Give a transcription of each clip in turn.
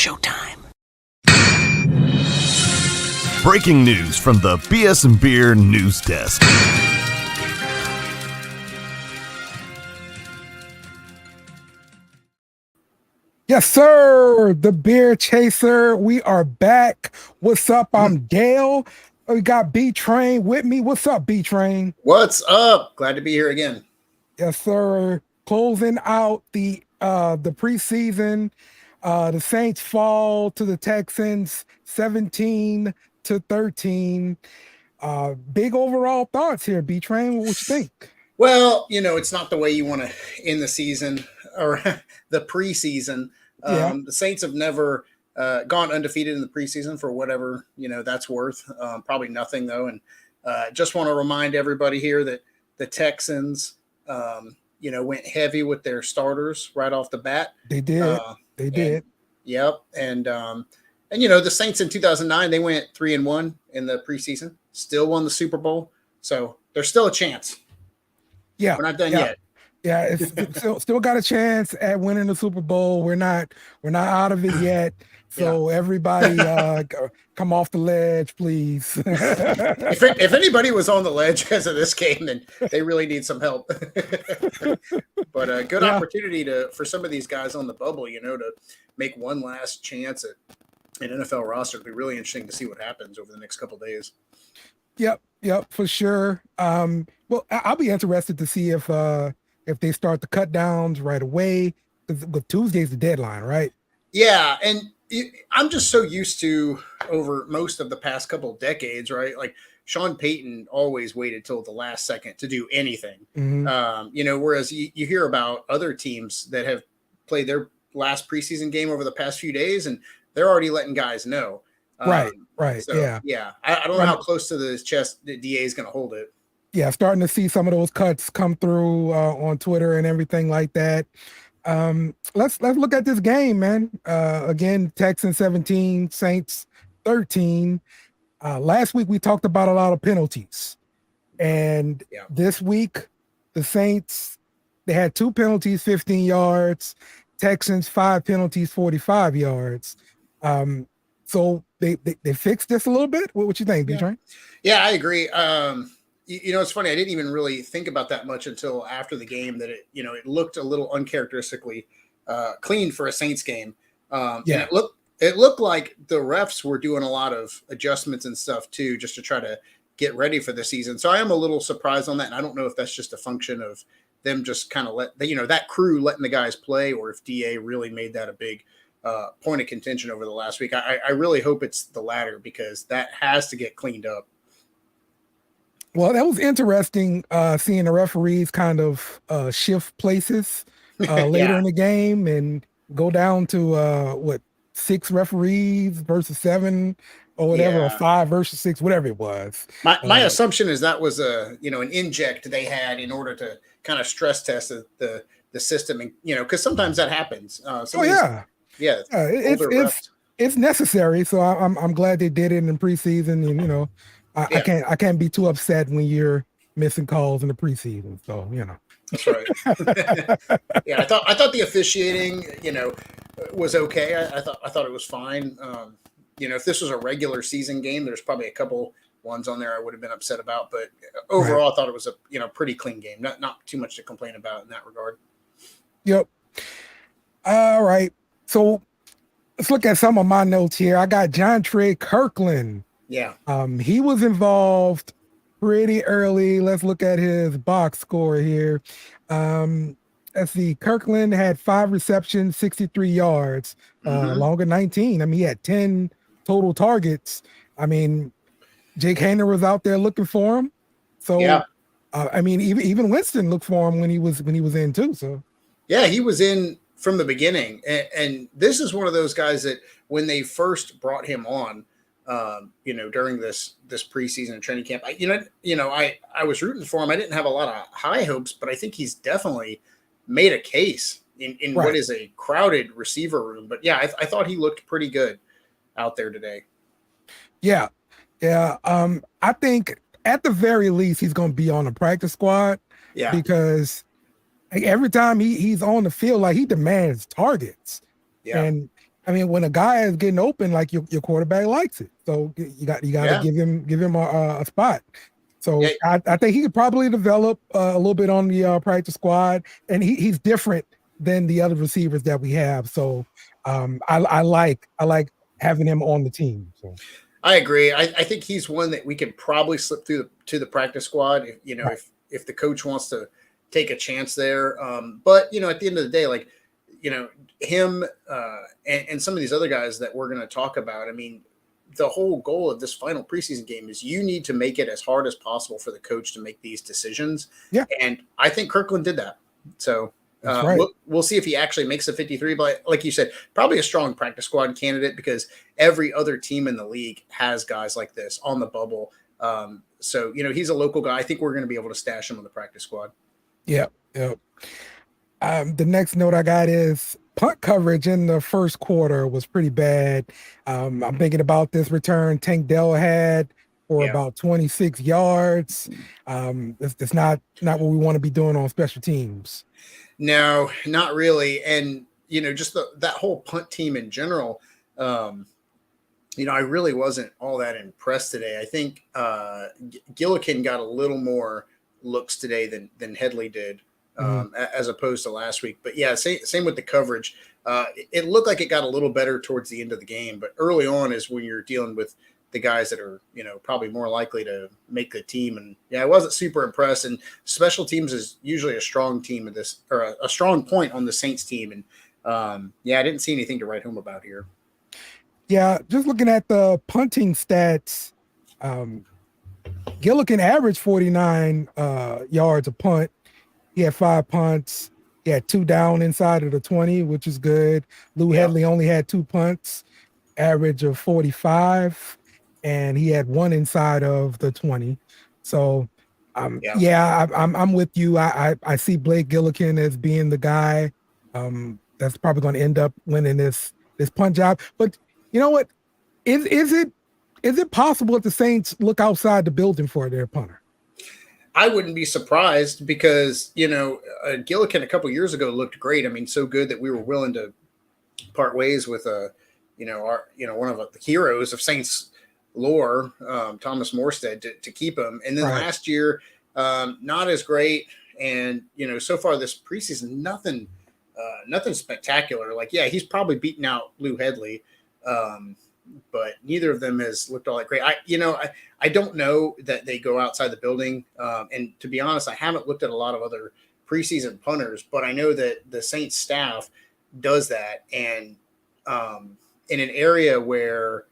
showtime. Breaking news from the BS and Beer News Desk. Yes, sir. The Beer Chaser. We are back. What's up? I'm Dale. We got B-Train with me. What's up, B-Train? What's up? Glad to be here again. Yes, sir. Closing out the preseason. The Saints fall to the Texans 17-13. Big overall thoughts here, B-Train. What you think? Well, it's not the way you want to end the season or the preseason. The Saints have never gone undefeated in the preseason for whatever, that's worth. Probably nothing, though. And just want to remind everybody here that the Texans, went heavy with their starters right off the bat. They did. They did. Yep. And the Saints in 2009, they went 3-1 in the preseason, still won the Super Bowl. So there's still a chance. Yeah. We're not done yet. Yeah, it's still got a chance at winning the Super Bowl. We're not out of it yet. So everybody come off the ledge, please. If anybody was on the ledge because of this game, then they really need some help. But a good opportunity for some of these guys on the bubble, to make one last chance at an NFL roster. It'll be really interesting to see what happens over the next couple of days. Yep, for sure. Well, I'll be interested to see if they start the cut downs right away. With Tuesday's the deadline, right? Yeah, and I'm just so used to over most of the past couple of decades, right? Like Sean Payton always waited till the last second to do anything. Mm-hmm. Whereas you hear about other teams that have played their last preseason game over the past few days, and they're already letting guys know. Right. So, yeah. I don't know how close to the chest the DA is going to hold it. Yeah, starting to see some of those cuts come through on Twitter and everything like that. Let's look at this game, man. Again, Texans 17, Saints 13. Last week we talked about a lot of penalties, and this week the Saints, they had 2 penalties, 15 yards. Texans 5 penalties, 45 yards. So they fixed this a little bit. What you think, B-Train? Yeah, I agree. It's funny. I didn't even really think about that much until after the game that it looked a little uncharacteristically clean for a Saints game. And it looked like the refs were doing a lot of adjustments and stuff too, just to try to get ready for the season. So I am a little surprised on that. And I don't know if that's just a function of them just kind of that crew letting the guys play, or if DA really made that a big point of contention over the last week. I really hope it's the latter, because that has to get cleaned up. Well, that was interesting seeing the referees kind of shift places later in the game and go down to 6 referees versus 7 or whatever, or 5 versus 6, whatever it was. My assumption is that was an inject they had in order to kind of stress test the system, and because sometimes that happens. It's necessary. So I'm glad they did it in preseason, and I can't be too upset when you're missing calls in the preseason. So that's right. I thought the officiating was okay. I thought it was fine. If this was a regular season game, there's probably a couple ones on there I would have been upset about, but overall I thought it was a pretty clean game. Not too much to complain about in that regard. Yep. All right. So let's look at some of my notes here. I got John Trey Kirkland. Yeah. He was involved pretty early. Let's look at his box score here. Let's see. Kirkland had 5 receptions, 63 yards, longer 19. I mean, he had 10 total targets. I mean, Jake Haener was out there looking for him. So, even Winston looked for him when he was in too. So, yeah, he was in from the beginning. And this is one of those guys that when they first brought him on, during this preseason training camp, I was rooting for him. I didn't have a lot of high hopes, but I think he's definitely made a case in what is a crowded receiver room. But yeah, I thought he looked pretty good out there today. Yeah. I think at the very least he's going to be on the practice squad. Yeah, because every time he's on the field, like, he demands targets. Yeah. And I mean, when a guy is getting open, like your quarterback likes it, so you got to give him a spot. So I think he could probably develop a little bit on the practice squad, and he's different than the other receivers that we have. So I like having him on the team. So I agree. I think he's one that we could probably slip through to the practice squad if if the coach wants to take a chance there. But at the end of the day, like him and some of these other guys that we're going to talk about. I mean, the whole goal of this final preseason game is you need to make it as hard as possible for the coach to make these decisions. Yeah, and I think Kirkland did that. So. Right. We'll see if he actually makes the 53, but like you said, probably a strong practice squad candidate because every other team in the league has guys like this on the bubble. So, he's a local guy. I think we're going to be able to stash him on the practice squad. Yeah. The next note I got is punt coverage in the first quarter was pretty bad. I'm thinking about this return Tank Dell had for about 26 yards. It's not what we want to be doing on special teams. No, not really. And, just that whole punt team in general, I really wasn't all that impressed today. I think Gillikin got a little more looks today than Headley did, as opposed to last week. But yeah, same with the coverage. It looked like it got a little better towards the end of the game, but early on is when you're dealing with the guys that are, probably more likely to make the team. And I wasn't super impressed. And special teams is usually a strong team of this, or a strong point on the Saints team. And I didn't see anything to write home about here. Yeah, just looking at the punting stats, Gillikin averaged 49 yards a punt. He had 5 punts. He had 2 down inside of the 20, which is good. Lou Headley only had 2 punts, average of 45. And he had 1 inside of the 20. So, I'm with you. I see Blake Gillikin as being the guy that's probably going to end up winning this punt job. But you know what? Is it possible that the Saints look outside the building for their punter? I wouldn't be surprised because Gillikin a couple years ago looked great. I mean, so good that we were willing to part ways with one of the heroes of Saints lore, Thomas Morstead, to keep him. And then last year, not as great. And, so far this preseason, nothing spectacular. Like, he's probably beaten out Lou Headley. But neither of them has looked all that great. I don't know that they go outside the building. And to be honest, I haven't looked at a lot of other preseason punters, but I know that the Saints staff does that. And in an area where,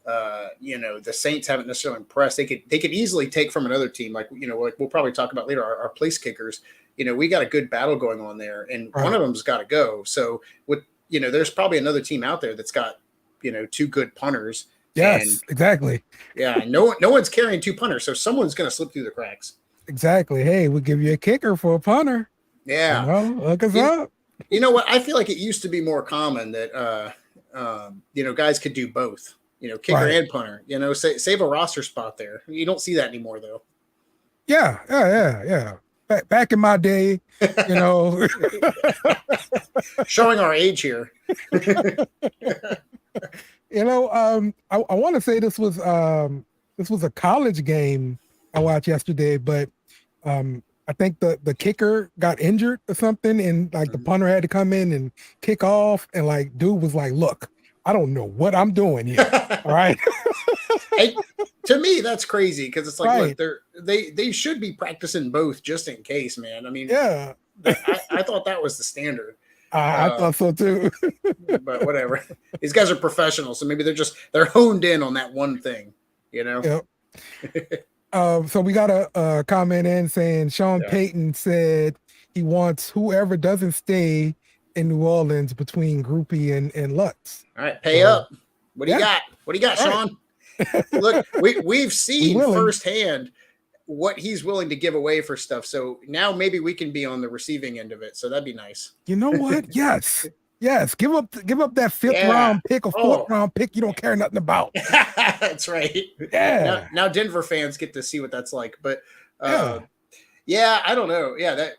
the Saints haven't necessarily impressed. They could easily take from another team. Like we'll probably talk about later, our place kickers. We got a good battle going on there, and one of them's got to go. So there's probably another team out there that's got 2 good punters. Yes, exactly. Yeah, no one's carrying 2 punters, so someone's going to slip through the cracks. Exactly. Hey, we'll give you a kicker for a punter. Yeah, look us up. You know what? I feel like it used to be more common that guys could do both. Kicker and punter. Save a roster spot there. You don't see that anymore, though. Yeah. Back in my day, showing our age here. I want to say this was a college game I watched yesterday, but I think the kicker got injured or something, and like the punter had to come in and kick off, and like dude was like, "Look, I don't know what I'm doing here." All right. Hey, to me, that's crazy because it's like, look, they should be practicing both just in case, man. I mean, I thought that was the standard. I thought so too. But whatever. These guys are professionals, so maybe they're honed in on that one thing, Yep. So we got a comment in saying Sean Payton said he wants whoever doesn't stay in New Orleans between Groupie and Lutz. All right, pay up. What do you got? What do you got, Sean? Look, we've seen firsthand what he's willing to give away for stuff. So now maybe we can be on the receiving end of it. So that'd be nice. You know what? Yes. Give up that 5th round pick or 4th round pick you don't care nothing about. That's right. Yeah. Now Denver fans get to see what that's like. But I don't know. Yeah, that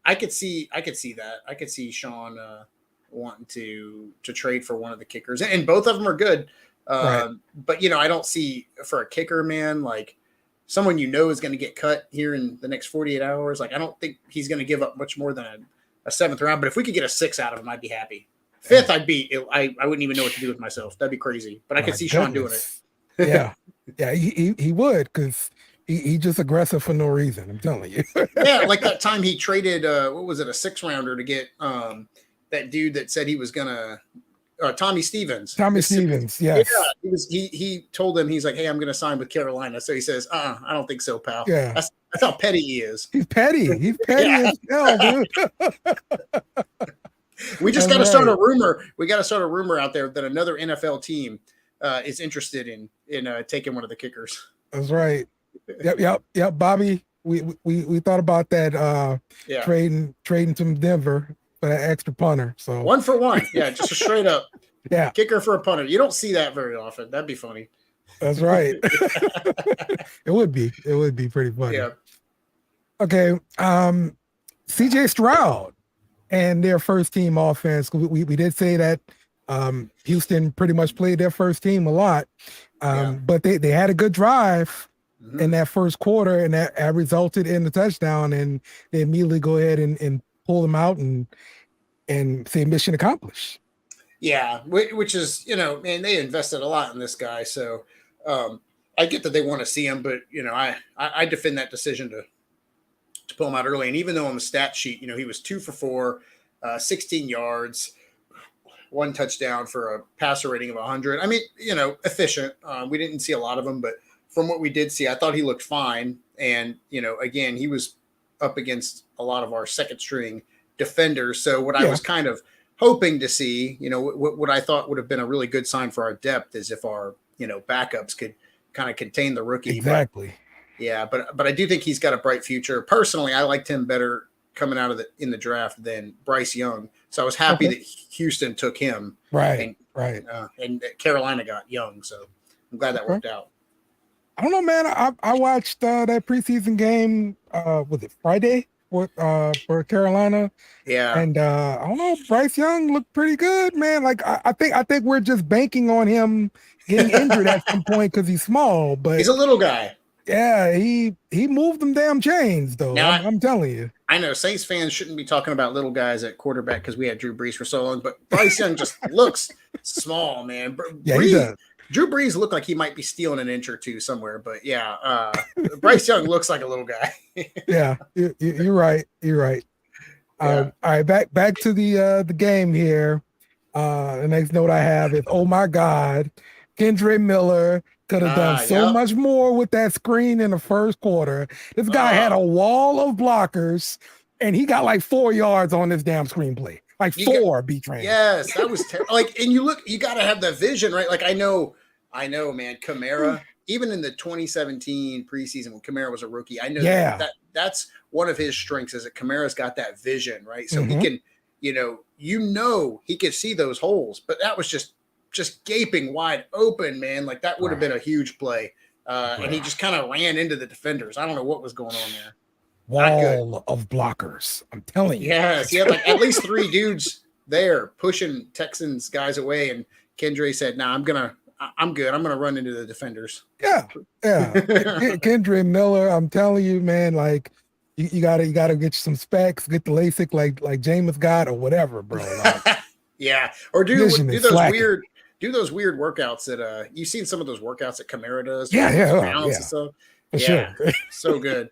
I could see that. I could see Sean wanting to trade for one of the kickers, and both of them are good. Right. But I don't see for a kicker, man, like someone is going to get cut here in the next 48 hours. Like I don't think he's going to give up much more than a 7th round. But if we could get a 6 out of him, I'd be happy. 5th, I wouldn't even know what to do with myself. That'd be crazy. But I could see Sean doing it. Yeah, he would, because he just aggressive for no reason. I'm telling you. Yeah, like that time he traded what was it, a 6-rounder to get that dude that said he was gonna Tommy Stevens. Stevens, yes. Yeah, he told him, he's like, hey, I'm gonna sign with Carolina. So he says, I don't think so, pal. Yeah, that's how petty he is. He's petty. He's petty as hell, dude. We just got to start a rumor. We got to start a rumor out there that another NFL team is interested in taking one of the kickers. That's right. Yep. Bobby, we thought about that. Trading to Denver for that extra punter. So 1 for 1. Yeah, just a straight up. Yeah, kicker for a punter. You don't see that very often. That'd be funny. That's right. It would be pretty funny. Yeah. Okay. CJ Stroud and their first team offense. We did say that Houston pretty much played their first team a lot, but they had a good drive in that first quarter, and that resulted in the touchdown, and they immediately go ahead and pull them out and say mission accomplished. Yeah, which is, man, they invested a lot in this guy, so I get that they want to see him, but I defend that decision to pull him out early. And even though on the stat sheet, he was 2 for 4, 16 yards, 1 touchdown for a passer rating of 100. I mean, efficient. We didn't see a lot of them, but from what we did see, I thought he looked fine. And, again, he was up against a lot of our second string defenders. So what I was kind of hoping to see, what I thought would have been a really good sign for our depth is if our, backups could kind of contain the rookie. Exactly. But I do think he's got a bright future. Personally, I liked him better coming out of in the draft than Bryce Young. So I was happy that Houston took him. Right. And Carolina got Young. So I'm glad that worked out. I don't know, man. I watched that preseason game. Was it Friday for Carolina? Yeah. And I don't know. Bryce Young looked pretty good, man. Like I think we're just banking on him getting injured at some point because he's small. But he's a little guy. Yeah, he moved them damn chains, though. Now, I'm telling you. I know Saints fans shouldn't be talking about little guys at quarterback because we had Drew Brees for so long, but Bryce Young just looks small, man. Yeah, he does. Drew Brees looked like he might be stealing an inch or two somewhere, but Bryce Young looks like a little guy. Yeah, you're right. You're right. All right, back to the game here. The next note I have is, oh my God, Kendre Miller could have done so much more with that screen in the first quarter. This guy had a wall of blockers, and he got like 4 yards on this damn screenplay. Like 4, B-Train. Yes, that was terrible. Like, and you got to have the vision, right? Like, I know, man. Kamara, even in the 2017 preseason when Kamara was a rookie, I know that's one of his strengths is that Kamara's got that vision, right? So he can, he could see those holes, but that was just gaping wide open, man. Like that would have been a huge play. And he just kind of ran into the defenders. I don't know what was going on there. Wall of blockers. I'm telling you. Yes. He had like at least 3 dudes there pushing Texans guys away. And Kendre said, I'm good. I'm going to run into the defenders. Yeah. Kendre Miller, I'm telling you, man, like you gotta get you some specs, get the LASIK like Jameis got or whatever, bro. Like, yeah. Or do those weird workouts that you've seen some of those workouts that Kamara does. And stuff. Sure. So good.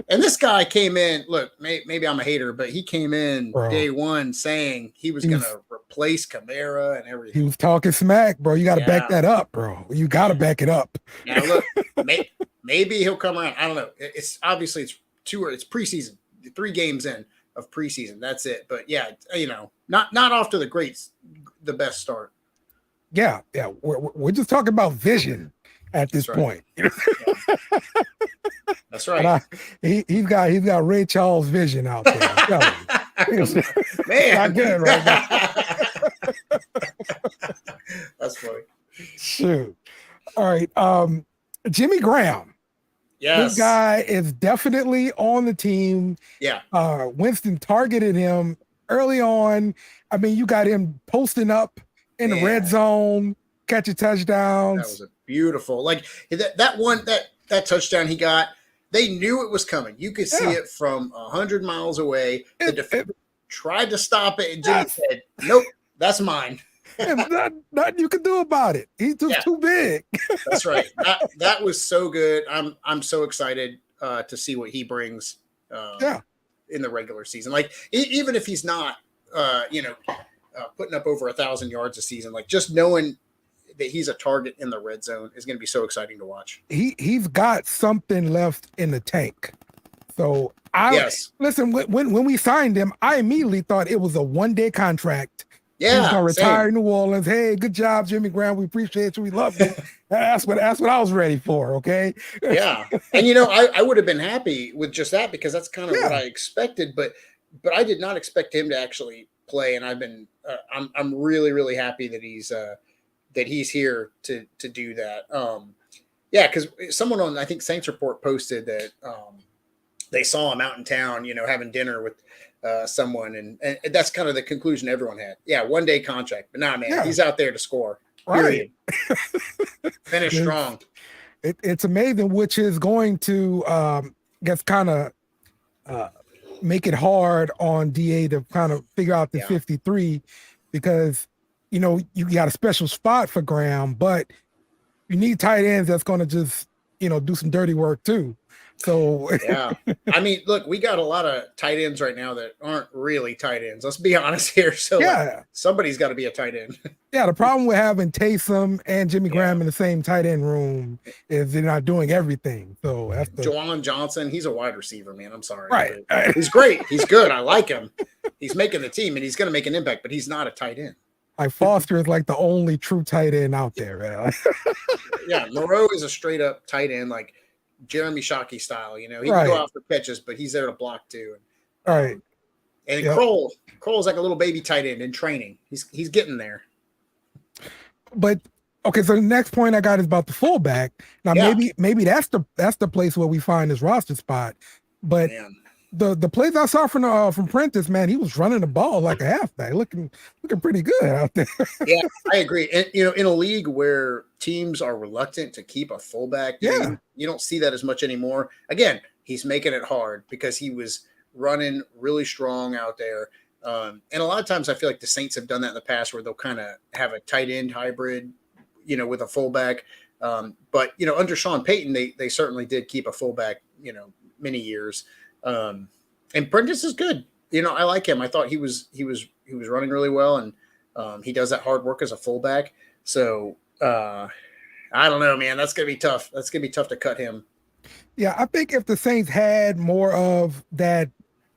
And this guy came in, look, maybe I'm a hater, but he came in day one saying he was going to replace Kamara and everything. He was talking smack, bro. You got to back that up, bro. You got to back it up. Now, look, maybe he'll come around. I don't know. It's obviously it's preseason, 3 games in of preseason. That's it. But yeah, not off to the best start. Yeah. We're just talking about vision at this point. That's right. He's got Ray Charles vision out there. Man, not good right now. That's funny. Shoot. All right. Jimmy Graham. Yes. This guy is definitely on the team. Yeah. Winston targeted him early on. I mean, you got him posting up in the red zone, catching touchdowns. That was a beautiful, like that touchdown he got. They knew it was coming. You could see it from 100 miles away. The defender tried to stop it, and Jimmy said, "Nope, that's mine." And nothing you can do about it. He's just too big. That's right. That was so good. I'm so excited to see what he brings. In the regular season, like even if he's not, putting up over 1,000 yards a season, like just knowing that he's a target in the red zone is going to be so exciting to watch. He's got something left in the tank. So listen, when we signed him, I immediately thought it was a 1-day contract. Yeah, he's gonna retire in New Orleans. Hey, good job, Jimmy Graham. We appreciate you. We love you. That's what I was ready for. Okay. Yeah, and I would have been happy with just that because that's kind of what I expected. But I did not expect him to actually play, and I've been I'm really really happy that he's here to do that. Because someone on I think Saints Report posted that they saw him out in town, having dinner with someone, and that's kind of the conclusion everyone had. Yeah, 1-day contract, but nah, man, he's out there to score. Period. Right. Finish strong. It's amazing, which is going to kind of make it hard on DA to kind of figure out the 53 because you got a special spot for Graham, but you need tight ends that's going to just do some dirty work too. So I mean, look, we got a lot of tight ends right now that aren't really tight ends. Let's be honest here. So somebody's got to be a tight end. Yeah, the problem with having Taysom and Jimmy Graham in the same tight end room is they're not doing everything. So that's Juwan Johnson, he's a wide receiver, man. I'm sorry. Right. He's great. He's good. I like him. He's making the team and he's going to make an impact, but he's not a tight end. Like Foster is like the only true tight end out there, man. Yeah, Moreau is a straight up tight end, like Jeremy Shockey style. He can go out for catches, but he's there to block too. Right. And Kroll's like a little baby tight end in training. He's getting there. But okay, so the next point I got is about the fullback. Now maybe that's the place where we find his roster spot. But the plays I saw from Prentice, man, he was running the ball like a halfback, looking pretty good out there. Yeah, I agree. And in a league where teams are reluctant to keep a fullback, you don't see that as much anymore. Again, he's making it hard because he was running really strong out there. And a lot of times I feel like the Saints have done that in the past where they'll kind of have a tight end hybrid, with a fullback. But under Sean Payton, they certainly did keep a fullback, many years. And Prentice is good. I like him. I thought he was running really well, and he does that hard work as a fullback. So I don't know, man. That's gonna be tough. That's gonna be tough to cut him. Yeah, I think if the Saints had more of that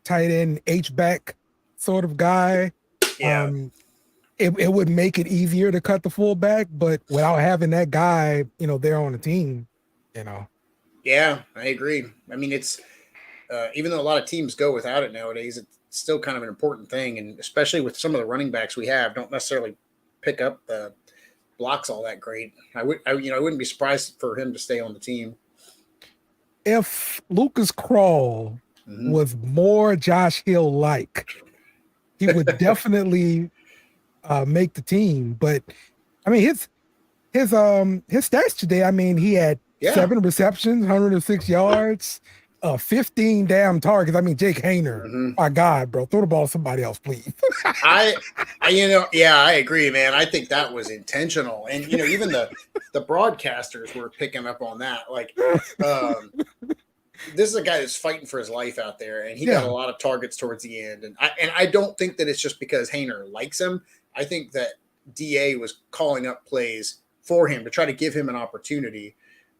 tight end H-back sort of guy, it would make it easier to cut the fullback. But without having that guy, there on the team, Yeah, I agree. I mean, it's even though a lot of teams go without it nowadays, it's still kind of an important thing, and especially with some of the running backs we have, don't necessarily pick up the blocks all that great. I wouldn't be surprised for him to stay on the team. If Lucas Kroll was more Josh Hill like, he would definitely make the team. But I mean, his stats today. I mean, he had 7 receptions, 106 yards. 15 damn targets. I mean, Jake Haener. My God, bro, throw the ball to somebody else, please. I agree, man. I think that was intentional, and even the broadcasters were picking up on that. Like, this is a guy that's fighting for his life out there, and he got a lot of targets towards the end. And I don't think that it's just because Haener likes him. I think that DA was calling up plays for him to try to give him an opportunity,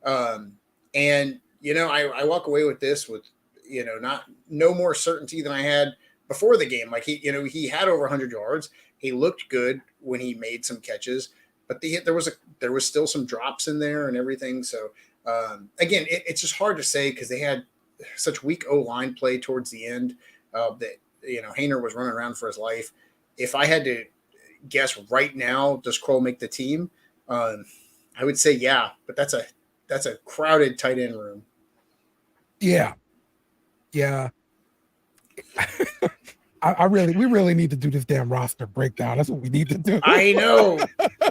and. I walk away with this with, no more certainty than I had before the game. Like he had over 100 yards. He looked good when he made some catches, but there was still some drops in there and everything. So again, it's just hard to say because they had such weak O-line play towards the end that Haener was running around for his life. If I had to guess right now, does Kroll make the team? I would say but that's a crowded tight end room. Yeah. we really need to do this damn roster breakdown. That's what we need to do. I know,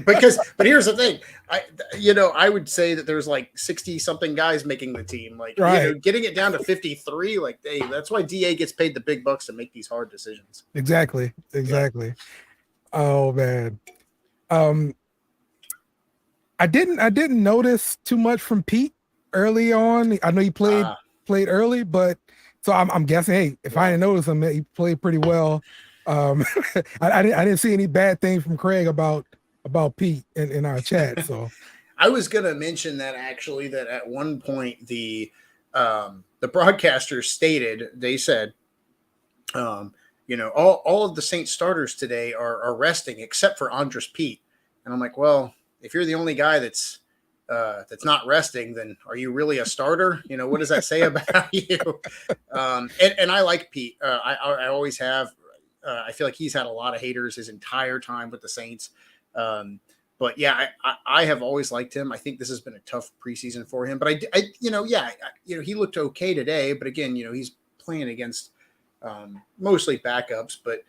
but here's the thing. I would say that there's like 60 something guys making the team. Like, right. Getting it down to 53. Like, hey, that's why DA gets paid the big bucks to make these hard decisions. Exactly. Yeah. Oh man. I didn't notice too much from Pete early on. I know he played early, but so I'm guessing, hey, if I didn't notice him, he played pretty well. I didn't see any bad things from Craig about Pete in our chat. So I was gonna mention that actually, that at one point the broadcasters stated, they said, all of the Saints starters today are resting except for Andres Pete. And I'm like, well, if you're the only guy that's not resting, then are you really a starter? What does that say about you? And I like Pete. I always have. I feel like he's had a lot of haters his entire time with the Saints. But yeah, I have always liked him. I think this has been a tough preseason for him. But he looked okay today. But again, he's playing against mostly backups. But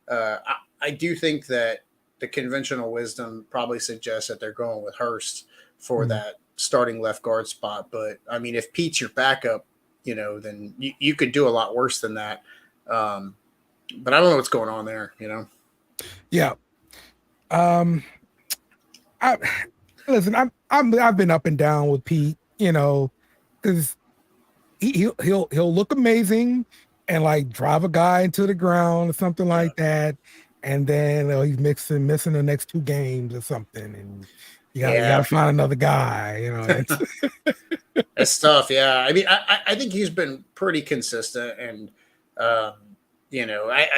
I do think that the conventional wisdom probably suggests that they're going with Hurst for that starting left guard spot. But I mean, if Pete's your backup, then you could do a lot worse than that. But I don't know what's going on there, Yeah. I've been up and down with Pete, because he'll look amazing and like drive a guy into the ground or something like that. And then he's missing the next 2 games or something, and you gotta find another guy. It's tough. Yeah, I mean, I think he's been pretty consistent, and I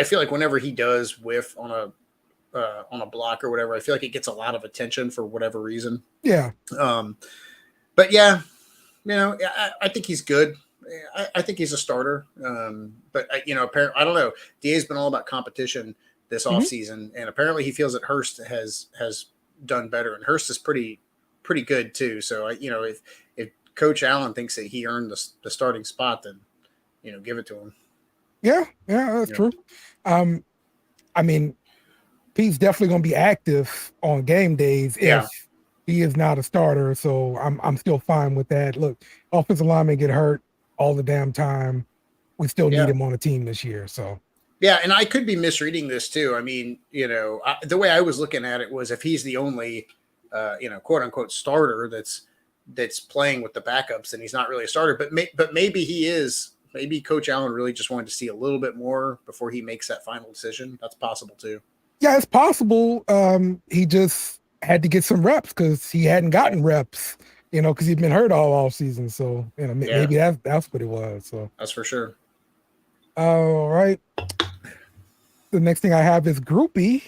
feel like whenever he does whiff on a block or whatever, I feel like it gets a lot of attention for whatever reason. Yeah. But yeah, I think he's good. I think he's a starter. But apparently, I don't know. DA's been all about competition this offseason, and apparently he feels that Hurst has done better, and Hurst is pretty good too. So if Coach Allen thinks that he earned the starting spot, then give it to him. Yeah, that's true. I mean, Pete's definitely going to be active on game days if he is not a starter. So I'm still fine with that. Look, offensive linemen get hurt all the damn time. We still need him on the team this year. So. Yeah, and I could be misreading this too. I mean, the way I was looking at it was if he's the only, quote unquote starter that's playing with the backups, then he's not really a starter. But maybe he is. Maybe Coach Allen really just wanted to see a little bit more before he makes that final decision. That's possible too. Yeah, it's possible. He just had to get some reps because he hadn't gotten reps, because he'd been hurt all season. So maybe that's what it was. So that's for sure. All right. The next thing I have is Groupie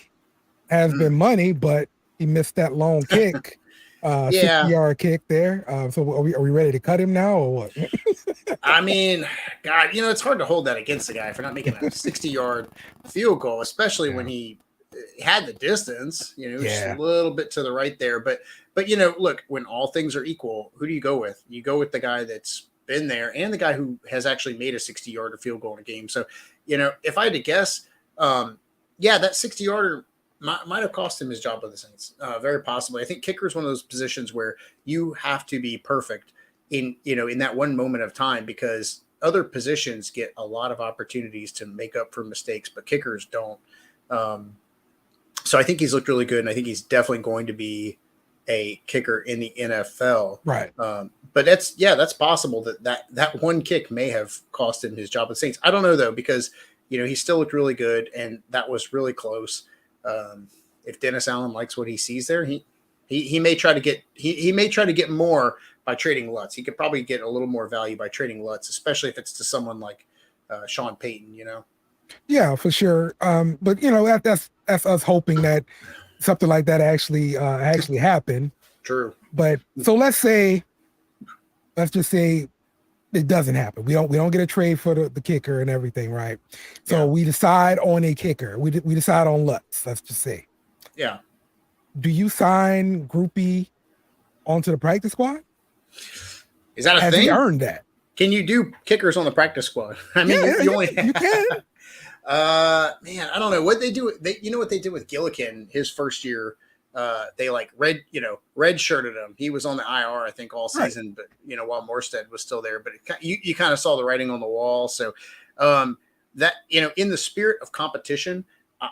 has been money, but he missed that long kick, 60-yard kick there. So are we ready to cut him now or what? I mean, God, it's hard to hold that against the guy for not making a 60-yard field goal, especially when he had the distance, just a little bit to the right there. But look, when all things are equal, who do you go with? You go with the guy that's been there and the guy who has actually made a 60-yarder field goal in a game. So, if I had to guess, that 60-yarder might have cost him his job with the Saints. Very possibly. I think kicker is one of those positions where you have to be perfect in that one moment of time, because other positions get a lot of opportunities to make up for mistakes, but kickers don't. So I think he's looked really good, and I think he's definitely going to be a kicker in the NFL. Right. But that's possible that one kick may have cost him his job with the Saints. I don't know though, because he still looked really good, and that was really close. If Dennis Allen likes what he sees there, he may try to get more by trading Lutz. He could probably get a little more value by trading Lutz, especially if it's to someone like Sean Payton. Yeah, for sure. But that's us hoping that something like that actually happened. True. But so let's just say it doesn't happen. We don't get a trade for the kicker and everything, right? So we decide on a kicker. We decide on Lutz, let's just say. Yeah. Do you sign Groupie onto the practice squad? Is that a Has thing? he earned that? Can you do kickers on the practice squad? I mean, you can. Man, I don't know what they do. You know what they did with Gillikin his first year. They like red shirted him. He was on the IR, I think, all season, right. But while Morstead was still there, but you kind of saw the writing on the wall. So that, in the spirit of competition,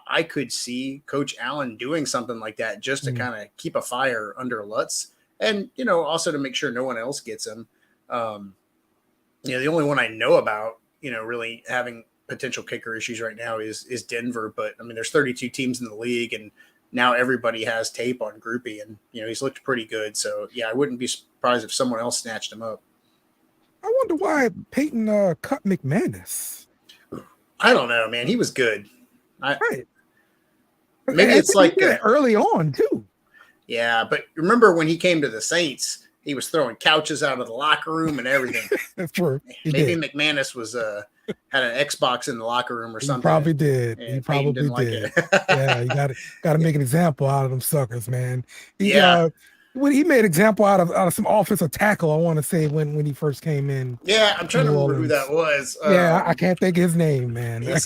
I could see Coach Allen doing something like that just to kind of keep a fire under Lutz, and also to make sure no one else gets him. The only one I know about, really having potential kicker issues right now is Denver. But I mean, there's 32 teams in the league, and now everybody has tape on Groupie, and he's looked pretty good. So yeah, I wouldn't be surprised if someone else snatched him up. I wonder why Peyton cut McManus. I don't know, man. He was good. Right. Maybe it's like early on too. Yeah, but remember when he came to the Saints, he was throwing couches out of the locker room and everything. That's true. Maybe McManus was had an Xbox in the locker room or something. He probably did. He probably did. Like yeah, you got to make an example out of them suckers, man. When he made example out of some offensive tackle, I want to say when he first came in. Yeah, I'm trying to remember who that was. I can't think of his name, man. He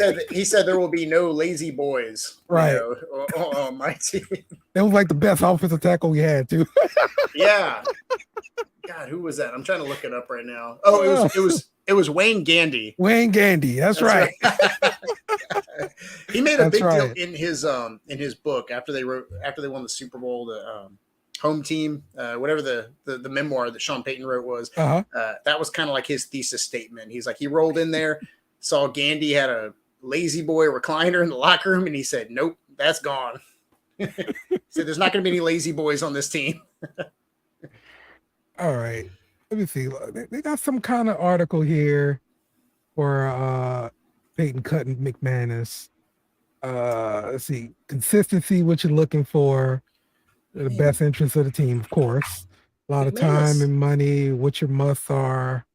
said there will be no lazy boys, right? On my team. That was like the best offensive tackle we had too. Yeah. God, who was that? I'm trying to look it up right now. Oh, it was Wayne Gandy. Wayne Gandy, that's right. He made a big deal in his book after they won the Super Bowl. The home team, whatever the memoir that Sean Payton wrote was. That was kind of like his thesis statement. He's like, he rolled in there, saw Gandy had a lazy boy recliner in the locker room, and he said, "Nope, that's gone." He said, "There's not going to be any lazy boys on this team." All right, let me see. They got some kind of article here for Peyton cutting McManus. Let's see, consistency, what you're looking for. The best interest of the team, of course. A lot of time and money. What your musts are.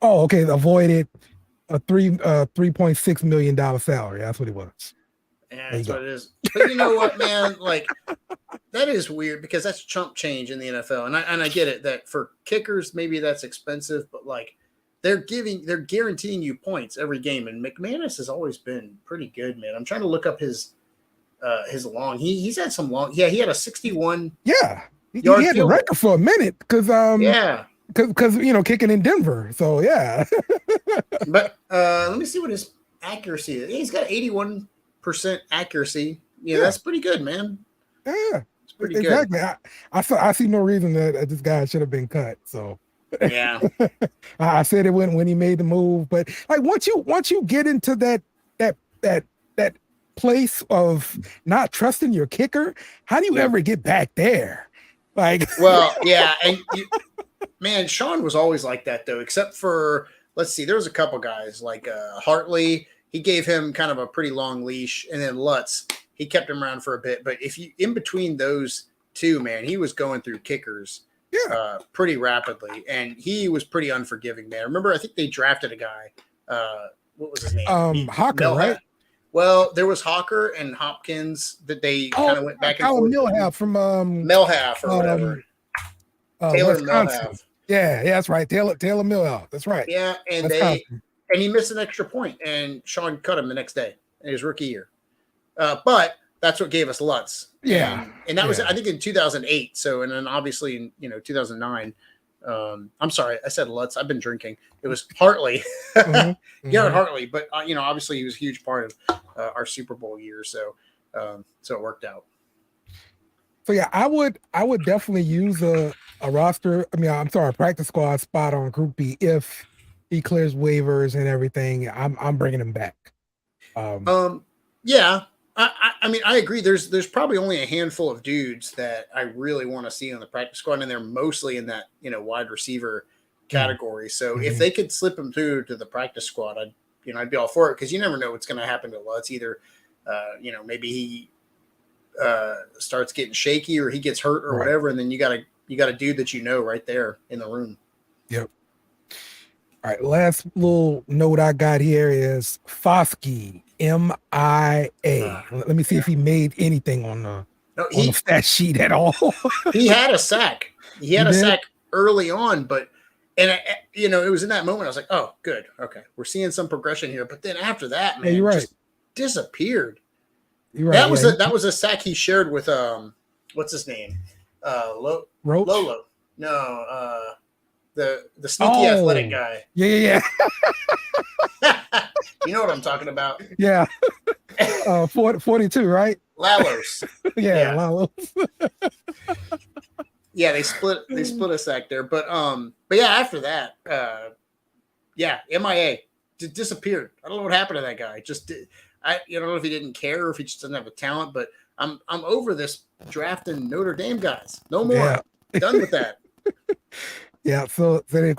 Okay. Avoided a $3.6 million salary. That's what it was. Yeah, that's what it is. But you know what, man? Like, that is weird because that's chump change in the NFL, and I get it that for kickers maybe that's expensive, but like they're guaranteeing you points every game, and McManus has always been pretty good, man. I'm trying to look up his long. He's had some long. Yeah, he had a 61. Yeah, he had the record for a minute because because kicking in Denver. So yeah. But let me see what his accuracy is. He's got 81% accuracy. Yeah, that's pretty good, man. Yeah, it's pretty good. I see no reason that this guy should have been cut. So yeah, I said it when he made the move, but like once you get into that place of not trusting your kicker, how do you ever get back there? Like, well, yeah, and man, Sean was always like that though, except for let's see, there was a couple guys like Hartley. He gave him kind of a pretty long leash, and then Lutz, he kept him around for a bit. But if you in between those two, man, he was going through kickers pretty rapidly, and he was pretty unforgiving, man. Remember, I think they drafted a guy. What was his name? Hawker, right? Well, there was Hawker and Hopkins that they kind of went back and forth. Millhalf from Melhalf or whatever. Taylor Melhalf. Yeah, that's right. Taylor Millhalf. That's right. Yeah, and he missed an extra point, and Sean cut him the next day in his rookie year. But that's what gave us Lutz. Yeah, and that was I think in 2008. So and then obviously in 2009. I'm sorry, I said Lutz. I've been drinking. It was Hartley, Garrett Hartley, but obviously he was a huge part of our Super Bowl year. So it worked out. So yeah, I would definitely use a roster. I mean, I'm sorry, a practice squad spot on Group B if he clears waivers and everything. I'm bringing him back. Yeah. I mean, I agree. There's probably only a handful of dudes that I really want to see on the practice squad, and they're mostly in that wide receiver category. So if they could slip him through to the practice squad, I'd be all for it because you never know what's going to happen to Lutz. Either maybe he starts getting shaky or he gets hurt or whatever, and then you got a dude that right there in the room. Yep. All right, last little note I got here is Foskey, MIA. Let me see if he made anything on the stat sheet at all. He had a sack. He had a sack early on, but it was in that moment I was like, oh, good, okay, we're seeing some progression here. But then after that, man, you're right. just disappeared. You're right. That was a sack he shared with what's his name, Roach? Lolo. No, the sneaky athletic guy. Yeah. You know what I'm talking about? Yeah. 42, right? Lalos. Yeah, Lalos. Yeah, they split a sack there, but yeah, after that, MIA disappeared. I don't know what happened to that guy. I don't know if he didn't care or if he just doesn't have the talent, but I'm over this drafting Notre Dame guys. No more. Yeah. Done with that. Yeah, so they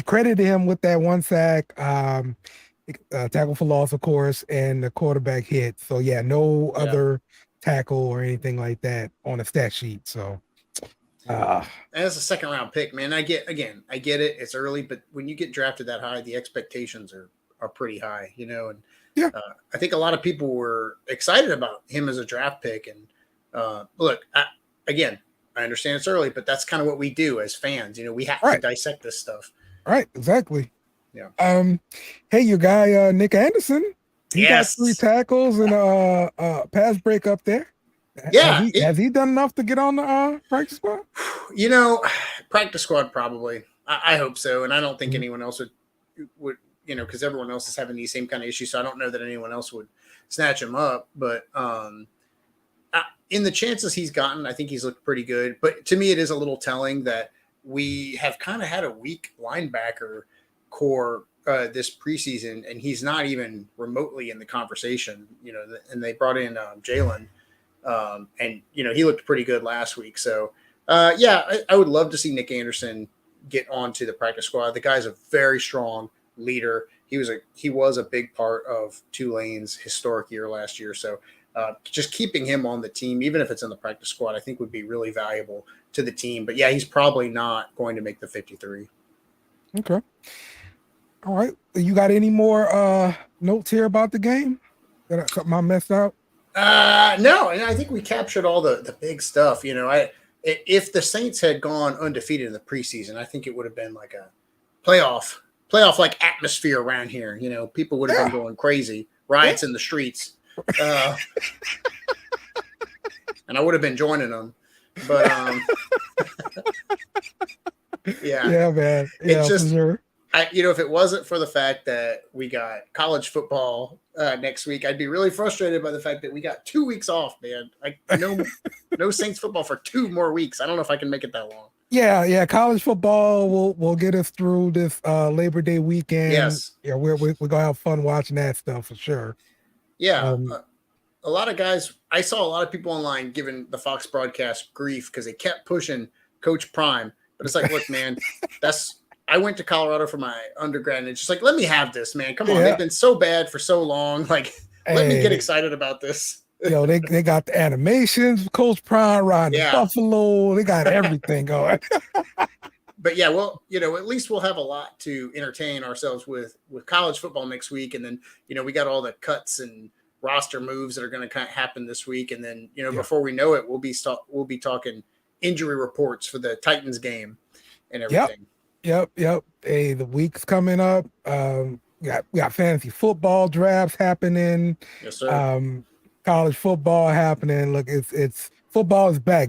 credited him with that one sack, tackle for loss, of course, and the quarterback hit. So yeah, no other tackle or anything like that on the stat sheet. So and it's a second round pick, man. I get it. It's early, but when you get drafted that high, the expectations are pretty high, and I think a lot of people were excited about him as a draft pick. And look, I understand it's early, but that's kind of what we do as fans. We have to dissect this stuff. Right, exactly. Yeah. Hey, your guy Nick Anderson, he got 3 tackles and a pass break up there. Yeah. Has he done enough to get on the practice squad? Practice squad probably. I hope so, and I don't think anyone else would because everyone else is having these same kind of issues. So I don't know that anyone else would snatch him up, but in the chances he's gotten, I think he's looked pretty good. But to me, it is a little telling that we have kind of had a weak linebacker core this preseason, and he's not even remotely in the conversation. And they brought in Jalen, and he looked pretty good last week. So I would love to see Nick Anderson get onto the practice squad. The guy's a very strong leader. He was a big part of Tulane's historic year last year. So just keeping him on the team, even if it's in the practice squad, I think would be really valuable to the team. But yeah, he's probably not going to make the 53. Okay. All right. You got any more notes here about the game? Something I messed up? No, and I think we captured all the big stuff. If the Saints had gone undefeated in the preseason, I think it would have been like a playoff like atmosphere around here. People would have been going crazy, riots in the streets. And I would have been joining them, but yeah, man. Yeah, it's just, for sure. If it wasn't for the fact that we got college football next week, I'd be really frustrated by the fact that we got 2 weeks off, man. No Saints football for 2 more weeks. I don't know if I can make it that long. Yeah. College football will get us through this Labor Day weekend. Yes. Yeah, we're gonna have fun watching that stuff for sure. Yeah. A lot of guys, I saw a lot of people online giving the Fox broadcast grief because they kept pushing Coach Prime. But it's like, look, man, I went to Colorado for my undergrad, and it's just like, let me have this, man. Come on. They've been so bad for so long. Like, let me get excited about this. They got the animations, Coach Prime riding Buffalo. They got everything going. But yeah, well, at least we'll have a lot to entertain ourselves with college football next week. And then, we got all the cuts and roster moves that are going to kind of happen this week. And then, before we know it, we'll be talking injury reports for the Titans game and everything. Yep. Hey, the week's coming up. We got fantasy football drafts happening. Yes, sir. College football happening. Look, it's football is back.